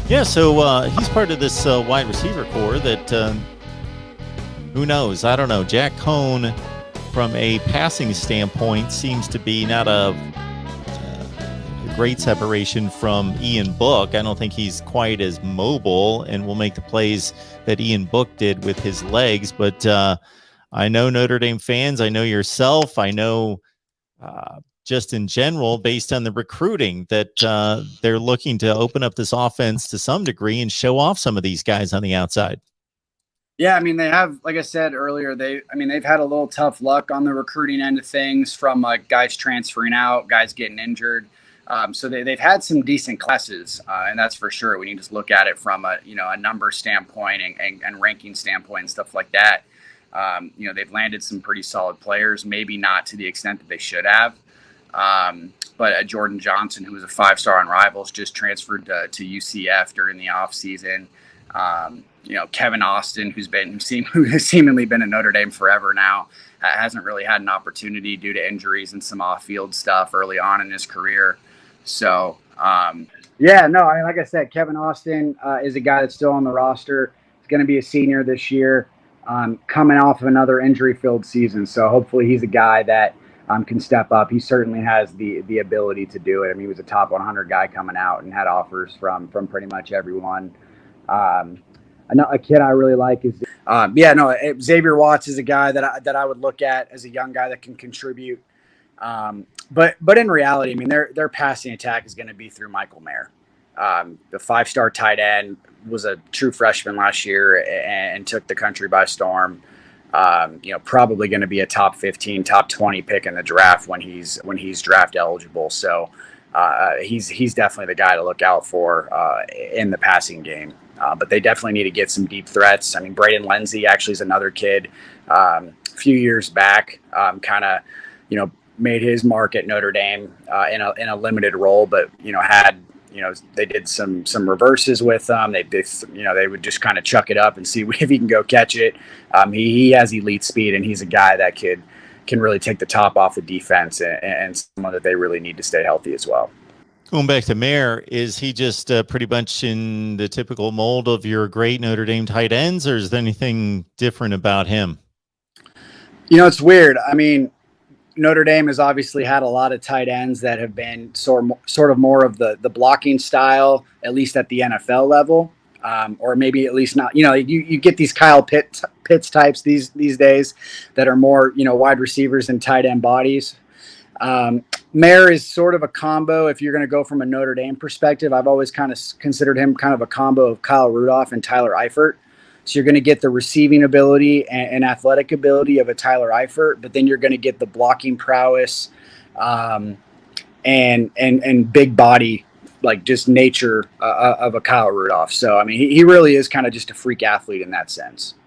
Yeah, so he's part of this wide receiver core that who knows? I don't know. Jack Cohn, from a passing standpoint, seems to be not a great separation from Ian Book. I don't think he's quite as mobile and will make the plays that Ian Book did with his legs. But I know Notre Dame fans. I know yourself. I know just in general, based on the recruiting, that they're looking to open up this offense to some degree and show off some of these guys on the outside. Yeah, I mean, they have, like I said earlier, they've had a little tough luck on the recruiting end of things from guys transferring out, guys getting injured. So they've had some decent classes, and that's for sure. When you just look at it from a number standpoint and ranking standpoint and stuff like that. They've landed some pretty solid players, maybe not to the extent that they should have. But Jordan Johnson, who was a 5-star on Rivals, just transferred to UCF during the offseason. Kevin Austin, who's seemingly been at Notre Dame forever now, hasn't really had an opportunity due to injuries and some off-field stuff early on in his career. So, like I said, Kevin Austin is a guy that's still on the roster. He's going to be a senior this year, coming off of another injury-filled season. So hopefully he's a guy that can step up. He certainly has the ability to do it. I mean, he was a top 100 guy coming out and had offers from pretty much everyone. A kid I really like is Xavier Watts is a guy that I would look at as a young guy that can contribute. But in reality, I mean, their passing attack is going to be through Michael Mayer. The 5-star tight end was a true freshman last year and took the country by storm. Probably going to be a top 15, top 20 pick in the draft when he's draft eligible. So he's definitely the guy to look out for in the passing game. But they definitely need to get some deep threats. I mean, Braden Lenzy actually is another kid a few years back, made his mark at Notre Dame in a limited role, but they did some reverses with them. They would just kind of chuck it up and see if he can go catch it. He has elite speed, and he's a guy that can really take the top off the defense and someone that they really need to stay healthy as well. Going back to Mayer, is he just pretty much in the typical mold of your great Notre Dame tight ends, or is there anything different about him? It's weird. I mean, Notre Dame has obviously had a lot of tight ends that have been sort of more of the blocking style, at least at the NFL level, or maybe at least not. You get these Kyle Pitts types these days that are more wide receivers and tight end bodies. Mayer is sort of a combo. If you're going to go from a Notre Dame perspective, I've always kind of considered him kind of a combo of Kyle Rudolph and Tyler Eifert. So you're going to get the receiving ability and athletic ability of a Tyler Eifert, but then you're going to get the blocking prowess and big body, like just nature of a Kyle Rudolph. So, I mean, he really is kind of just a freak athlete in that sense.